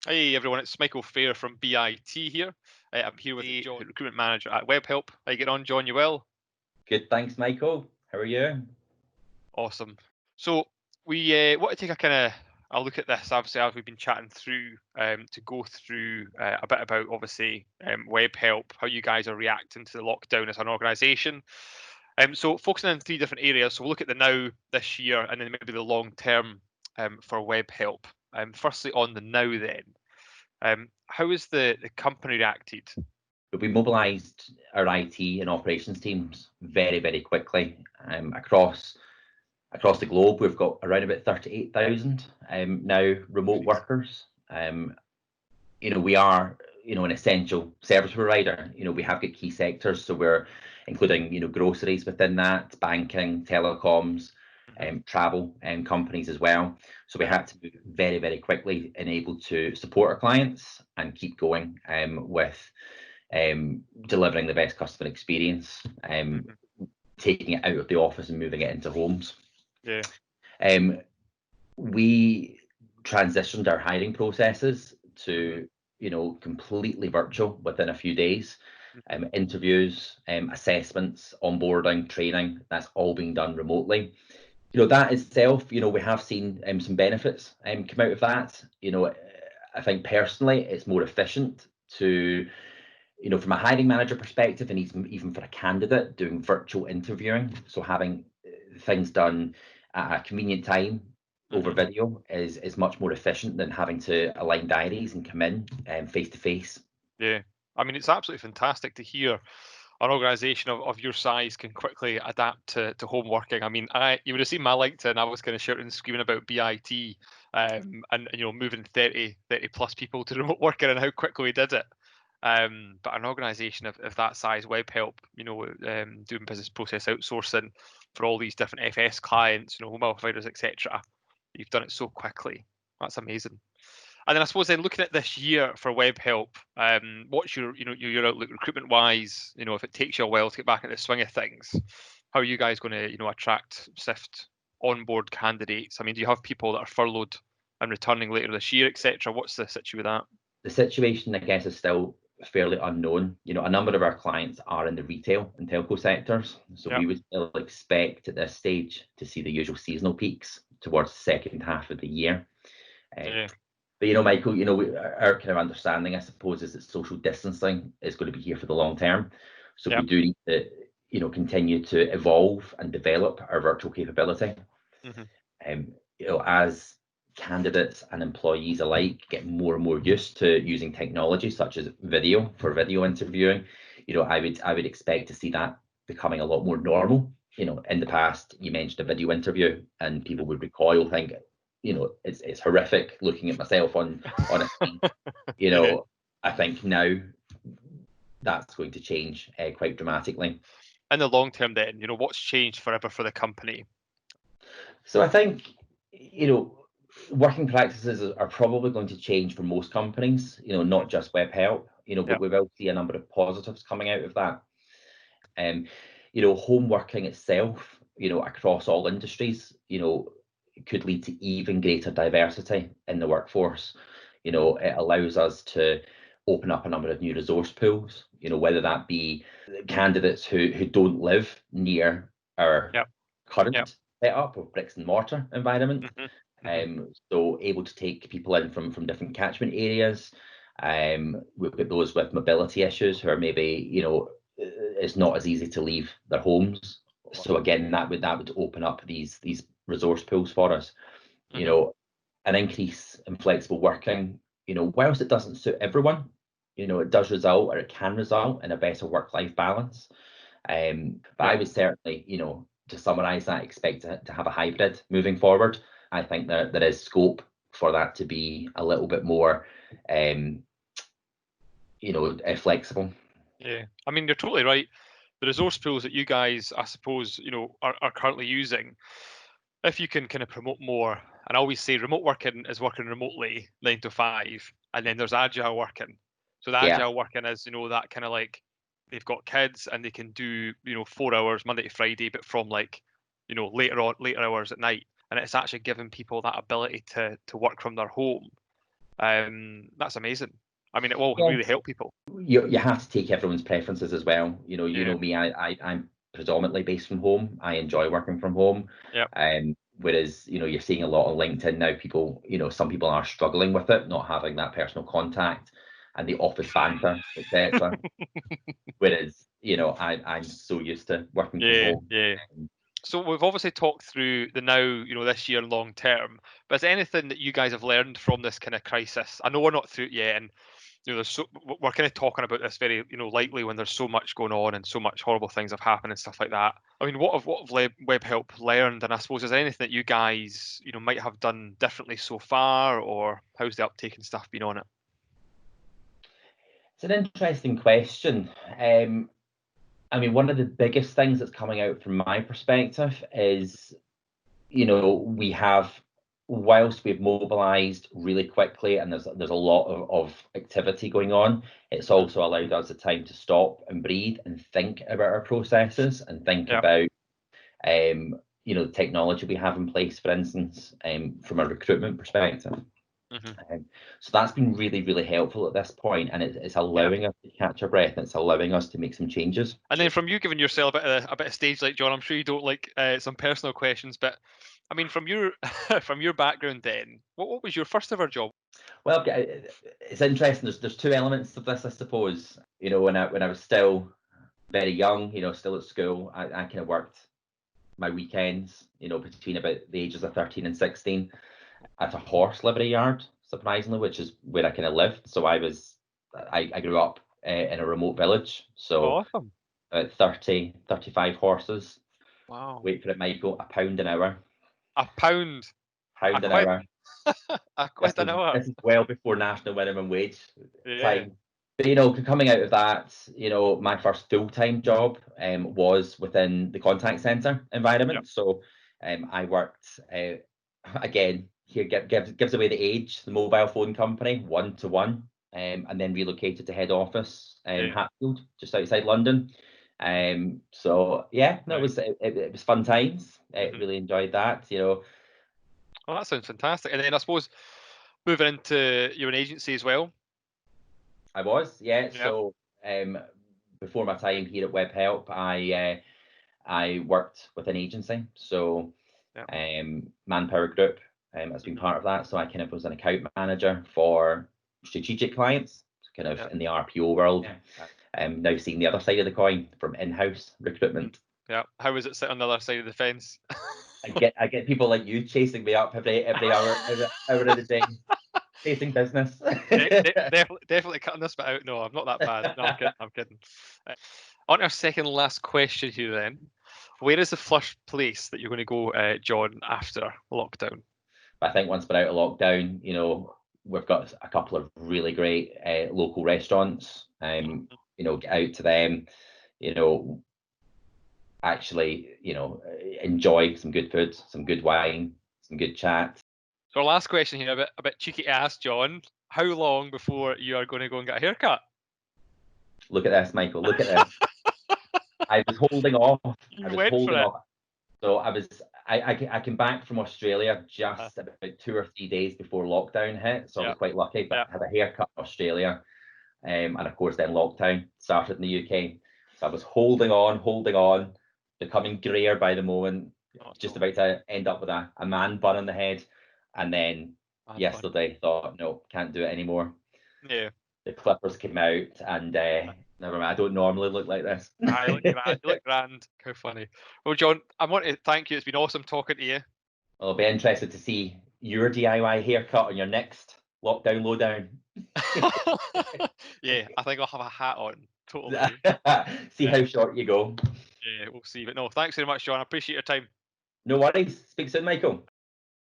Hey everyone, it's Michael Phair from BIT here. I'm here with Hey, John, recruitment manager at Webhelp. How you getting on, John? You well? good, thanks, Michael. How are you? Awesome. So we want to take a look at this. Obviously, as we've been chatting through, to go through a bit about obviously Webhelp, how you guys are reacting to the lockdown as an organisation. So focusing on three different areas. So we'll look at the now, this year, and then maybe the long term for Webhelp. Firstly, on the now, then, how has the company reacted? We mobilised our IT and operations teams very, very quickly across the globe. We've got around about 38,000 now remote workers. We are an essential service provider. We have got key sectors, so we're including groceries within that, banking, telecoms, Mhm. travel, and companies as well. So we had to move very, very quickly and able to support our clients and keep going with delivering the best customer experience, Mhm. taking it out of the office and moving it into homes. Yeah. Um, we transitioned our hiring processes Mhm. to completely virtual within a few days. Mhm. Interviews, assessments, onboarding, training, that's all being done remotely. That itself, we have seen some benefits come out of that. I think personally it's more efficient to, from a hiring manager perspective, and even for a candidate doing virtual interviewing, so having things done at a convenient time over Mhm. video is much more efficient than having to align diaries and come in face to face. Yeah. I mean, it's absolutely fantastic to hear an organisation of your size can quickly adapt to home working. I mean, you would have seen my LinkedIn. I was kind of shouting and screaming about BIT, and moving 30 plus people to remote working and how quickly we did it. But an organisation of that size, Webhelp, doing business process outsourcing for all these different FS clients, home health providers, etc. You've done it so quickly. That's amazing. And then I suppose then looking at this year for Webhelp, what's your outlook recruitment wise? If it takes you a while to get back into the swing of things, how are you guys going to attract, sift, onboard candidates? I mean, do you have people that are furloughed and returning later this year, etc.? What's the situation with that? The situation, I guess, is still fairly unknown. A number of our clients are in the retail and telco sectors, so Yeah, we would still expect at this stage to see the usual seasonal peaks towards the second half of the year. Um, yeah, but Michael, our kind of understanding, I suppose, is that social distancing is going to be here for the long term. So yeah. we do need to, continue to evolve and develop our virtual capability. Hmm. As candidates and employees alike get more and more used to using technology such as video for video interviewing, I would expect to see that becoming a lot more normal. In the past, you mentioned a video interview, and people would recoil, think, it's horrific looking at myself on a screen. You Yeah. know, I think now that's going to change quite dramatically. In the long term, then, what's changed forever for the company? So I think, working practices are probably going to change for most companies, Mhm. not just Webhelp, Yeah. but we will see a number of positives coming out of that. Um, home working itself, across all industries, could lead to even greater diversity in the workforce. Mhm. It allows us to open up a number of new resource pools, whether that be candidates who don't live near our Yeah. Yeah. current setup of bricks and mortar environment. Hmm. Hmm. So able to take people in from different catchment areas. We've got those with mobility issues who are maybe, it's not as easy to leave their homes. So again, that would open up these resource pools for us. You Hmm. know, an increase in flexible working, whilst it doesn't suit everyone, it does result or it can result in a better work-life balance. But I Yeah. would certainly, to summarize that, expect to have a hybrid moving forward. I think that there is scope for that to be a little bit more, um, flexible. Yeah. I mean, you're totally right. The resource pools that you guys, I suppose, are currently using, if you can kind of promote more, and I always say remote working is working remotely 9 to 5, and then there's agile working. So the Yeah, agile working is, that kind of like they've got kids and they can do, 4 hours Monday to Friday, but from like, later hours at night. And it's actually giving people that ability to work from their home. That's amazing. I mean, it will Yeah. really help people. You have to take everyone's preferences as well. You Yeah. know me, I'm predominantly based from home. I enjoy working from home. Yep. Whereas, you're seeing a lot on LinkedIn now, people, some people are struggling with it, not having that personal contact and the office banter, etc. Whereas, I'm so used to working from Yeah. home. Yeah. So we've obviously talked through the now, this year and long term, but is there anything that you guys have learned from this kind of crisis? I know we're not through it yet, and we're kind of talking about this very, lightly when there's so much going on and so much horrible things have happened and stuff like that. I mean, what have Webhelp learned? And I suppose is there anything that you guys, might have done differently so far, or how's the uptake and stuff been on it? It's an interesting question. I mean, one of the biggest things that's coming out from my perspective is, we have, whilst we've mobilized really quickly and there's a lot of activity going on, it's also allowed us the time to stop and breathe and think about our processes and think Yeah. about, the technology we have in place, for instance, from a recruitment perspective. So that's been really, really helpful at this point, and it's allowing us to catch our breath, and it's allowing us to make some changes. And then from you giving yourself a bit of stage light, John, I'm sure you don't like some personal questions, but I mean, from your from your background, then what was your first ever job? Well, it's interesting. There's two elements of this, I suppose. When I was still very young, still at school, I kind of worked my weekends, between about the ages of 13 and 16 at a horse livery yard, surprisingly, which is where I kind of lived. So I grew up in a remote village. So Awesome. 35 horses. Wow. Wait for it, Michael, £1 an hour. A pound. I Pound an quit. hour. I quit an hour. This is well before national minimum wage Yeah. time. But coming out of that, my first full-time job was within the contact center environment. Yep. So I worked again here gives away the age, the mobile phone company, 1-to-1, and then relocated to head office Hatfield, just outside London. So yeah, no, Right. it was fun times. Really enjoyed that. Well, that sounds fantastic. And then I suppose moving into your own agency as well. I was, yeah. Yeah. So before my time here at Webhelp, I worked with an agency, so Yeah. Manpower Group has been part of that. So I kind of was an account manager for strategic clients, kind of Yeah. in the RPO world. Now seeing the other side of the coin from in-house recruitment. Yeah. How was it sitting on the other side of the fence? I get people like you chasing me up every hour of the day, chasing business. Definitely cutting this bit out. No, I'm not that bad. No, I'm kidding. I'm kidding. On our second last question here, then, where is the first place that you're going to go, John, after lockdown? I think once we're out of lockdown, we've got a couple of really great local restaurants. Get out to them, actually, enjoy some good food, some good wine, some good chat. So our last question here, a bit cheeky to ask, John. How long before you are going to go and get a haircut? Look at this, Michael. Look at this. I was holding off. You went for it. So I came back from Australia just about 2 or 3 days before lockdown hit. So I was quite lucky, but I had a haircut in Australia. And of course, then lockdown started in the UK. So I was holding on, becoming greyer by the moment, just about to end up with a man bun on the head. And then yesterday, thought, no, can't do it anymore. Yeah. The clippers came out, and never mind, I don't normally look like this. I look grand. You look grand. How funny. Well, John, I want to thank you. It's been awesome talking to you. I'll be interested to see your DIY haircut on your next lockdown lowdown. Yeah, I think I'll have a hat on. Totally. See how short you go. Yeah, we'll see. But no, thanks very much, John. I appreciate your time. No worries. Speak soon, Michael.